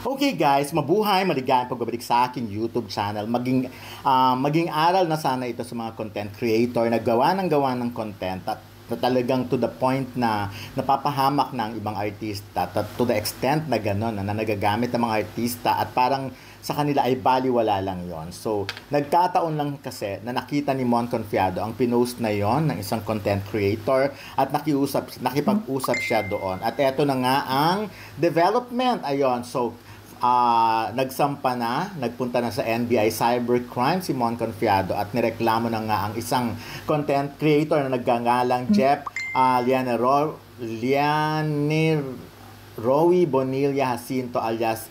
Okay guys, mabuhay, maligayang pagbabalik sa aking YouTube channel. Maging aral na sana ito sa mga content creator na gawa ng content at na talagang to the point na napapahamak ng ibang artista to the extent na gano'n na nagagamit ng mga artista at parang sa kanila ay baliwala lang yon. So, nagkataon lang kasi na nakita ni Mon Confiado ang pinost na yon ng isang content creator at nakipag-usap siya doon. At eto na nga ang development. Ayon, so nagpunta na sa NBI Cybercrime si Mon Confiado at nireklamo na nga ang isang content creator na naggangalang Jeff Rowie Bonilla Jacinto alias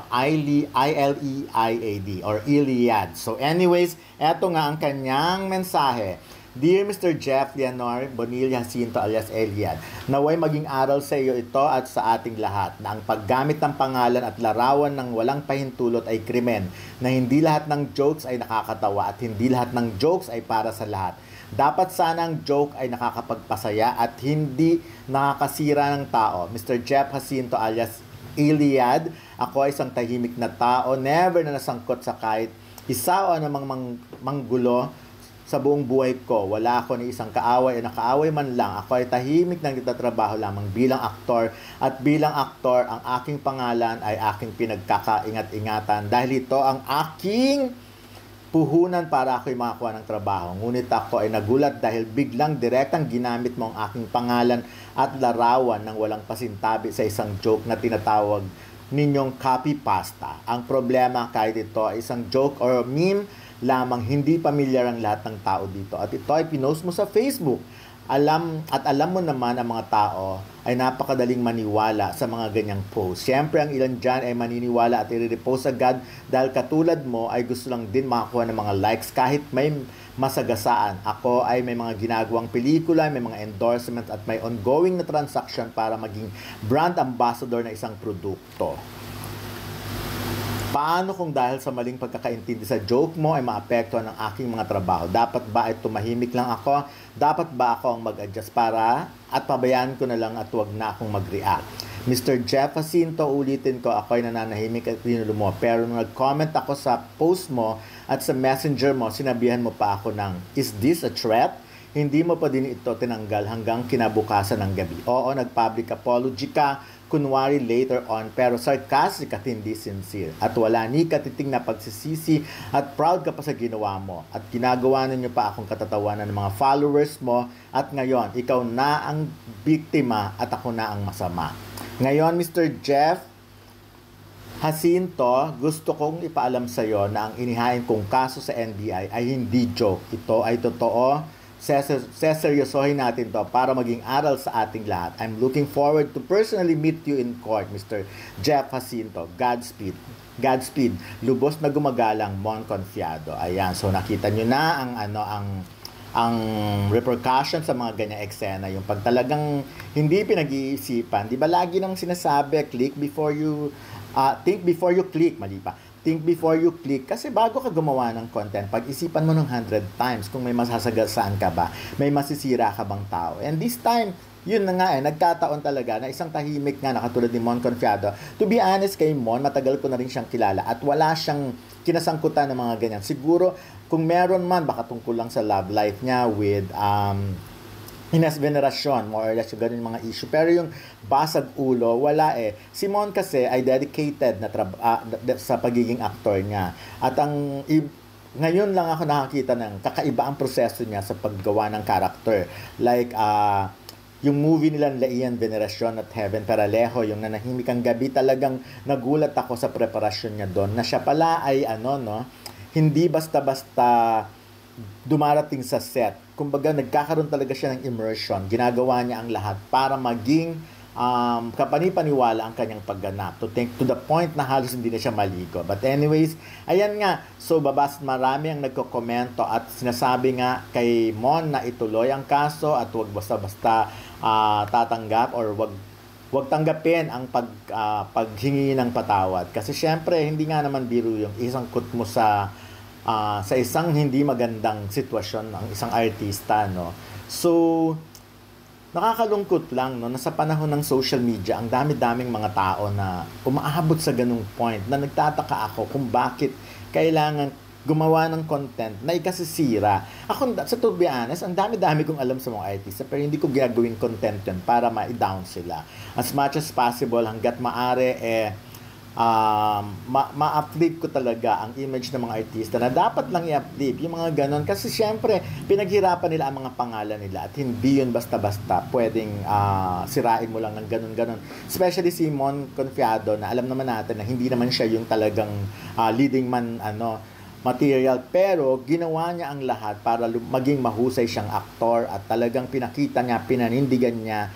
Iliad or Iliad. So anyways, eto nga ang kanyang mensahe. Dear Mr. Jeff Leonor Bonilla Jacinto alias Iliad, naway maging aral sa iyo ito at sa ating lahat na ang paggamit ng pangalan at larawan ng walang pahintulot ay krimen, na hindi lahat ng jokes ay nakakatawa at hindi lahat ng jokes ay para sa lahat. Dapat sana ang joke ay nakakapagpasaya at hindi nakakasira ng tao. Mr. Jeff Jacinto alias Iliad, ako ay isang tahimik na tao, never na nasangkot sa kahit isa o anumang manggulo sa buong buhay ko. Wala ako ni isang kaaway o nakaaway man lang. Ako ay tahimik na nagtatrabaho lamang bilang aktor, at bilang aktor, ang aking pangalan ay aking pinagkakaingat-ingatan dahil ito ang aking puhunan para ako'y makakuha ng trabaho. Ngunit ako ay nagulat dahil biglang direktang ginamit mo ang aking pangalan at larawan ng walang pasintabi sa isang joke na tinatawag ninyong copy pasta. Ang problema kahit ito ay isang joke or meme lamang, hindi pamilyar ang lahat ng tao dito. At ito ay pinost mo sa Facebook. Alam mo naman ang mga tao ay napakadaling maniwala sa mga ganyang post. Siyempre ang ilan dyan ay maniniwala at i-repost agad dahil katulad mo ay gusto lang din makakuha ng mga likes kahit may masagasaan. Ako ay may mga ginagawang pelikula, may mga endorsements at may ongoing na transaction para maging brand ambassador na isang produkto. Paano kung dahil sa maling pagkakaintindi sa joke mo ay maapektuhan ang aking mga trabaho? Dapat ba ay tumahimik lang ako? Dapat ba ako ang mag-adjust para at pabayaan ko na lang at huwag na akong mag-react? Mr. Jeff Jacinto, ulitin ko, ako ay nananahimik at pinulo mo. Pero nung nag-comment ako sa post mo at sa messenger mo, sinabihan mo pa ako ng, is this a threat? Hindi mo pa din ito tinanggal hanggang kinabukasan ng gabi. Oo, nag-public apology ka, kunwari later on, pero sarcastic at hindi sincere. At wala ni katiting na pagsisisi at proud ka pa sa ginawa mo. At ginagawa ninyo pa akong katatawanan ng mga followers mo at ngayon, ikaw na ang biktima at ako na ang masama. Ngayon, Mr. Jeff Jacinto, gusto kong ipaalam sa iyo na ang inihain kong kaso sa NBI ay hindi joke. Ito ay totoo. Seseryosohin natin to para maging aral sa ating lahat. I'm looking forward to personally meet you in court, Mr. Jeff Jacinto. Godspeed. Godspeed. Lubos na gumagalang, Mon Confiado. Ayan, so nakita nyo na ang repercussion sa mga ganyang eksena, yung pag talagang hindi pinag-iisipan. Di ba lagi nang sinasabi, think before you click, mali pa. Think before you click. Kasi bago ka gumawa ng content, pag-isipan mo ng 100 times kung may masasagasaan ka ba, may masisira ka bang tao. And this time, yun na nga nagkataon talaga na isang tahimik nga na katulad ni Mon Confiado. To be honest kay Mon, matagal ko na rin siyang kilala at wala siyang kinasangkutan ng mga ganyan. Siguro, kung meron man, baka tungkol lang sa love life niya with Ines Veneracion, more or less yung ganun mga issue. Pero yung basag ulo, wala eh. Si Mon kasi ay dedicated na sa pagiging aktor niya. At ngayon lang ako nakakita ng kakaiba ang proseso niya sa paggawa ng character. Like, yung movie nila Ian Veneracion at Heaven Paralejo, yung Nanahimik ang Gabi, talagang nagulat ako sa preparasyon niya doon. Na siya pala ay hindi basta-basta dumarating sa set. Kumbaga, nagkakaroon talaga siya ng immersion. Ginagawa niya ang lahat para maging kapanipaniwala ang kanyang pagganap. To the point na halos hindi na siya maligo. But anyways, ayan nga. So, marami ang nagkokomento at sinasabi nga kay Mon na ituloy ang kaso at huwag basta-basta tatanggap or wag tanggapin ang paghingi ng patawad. Kasi syempre, hindi nga naman biro yung isangkot mo sa isang hindi magandang sitwasyon ng isang artista, no? So, nakakalungkot lang no, na sa panahon ng social media, ang dami-daming mga tao na umaabot sa ganung point na nagtataka ako kung bakit kailangan gumawa ng content na ikasisira. Ako, sa to be honest, ang dami-dami kong alam sa mga artista pero hindi ko gagawin content yun para ma-down sila. As much as possible, hanggat maaari, ma-uplift ko talaga ang image ng mga artista na dapat lang i-uplift, yung mga ganon. Kasi syempre, pinaghirapan nila ang mga pangalan nila at hindi yun basta-basta pwedeng sirain mo lang ng ganon-ganon. Especially si Mon Confiado na alam naman natin na hindi naman siya yung talagang leading man material, pero ginawa niya ang lahat para maging mahusay siyang aktor at talagang pinakita niya, pinanindigan niya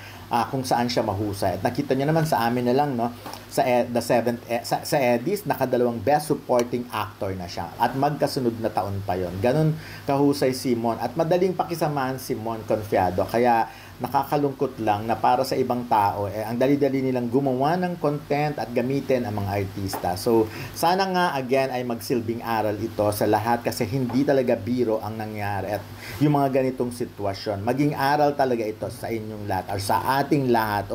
kung saan siya mahusay. At nakita niyo naman sa amin na lang, no, sa sa Eddies, nakadalawang best supporting actor na siya. At magkasunod na taon pa yon. Ganon kahusay si Mon. At madaling pakisamahan si Mon Confiado. Kaya nakakalungkot lang na para sa ibang tao, ang dali-dali nilang gumawa ng content at gamitin ang mga artista. So, sana nga again ay magsilbing aral ito sa lahat kasi hindi talaga biro ang nangyari at yung mga ganitong sitwasyon. Maging aral talaga ito sa inyong lahat or sa ating lahat.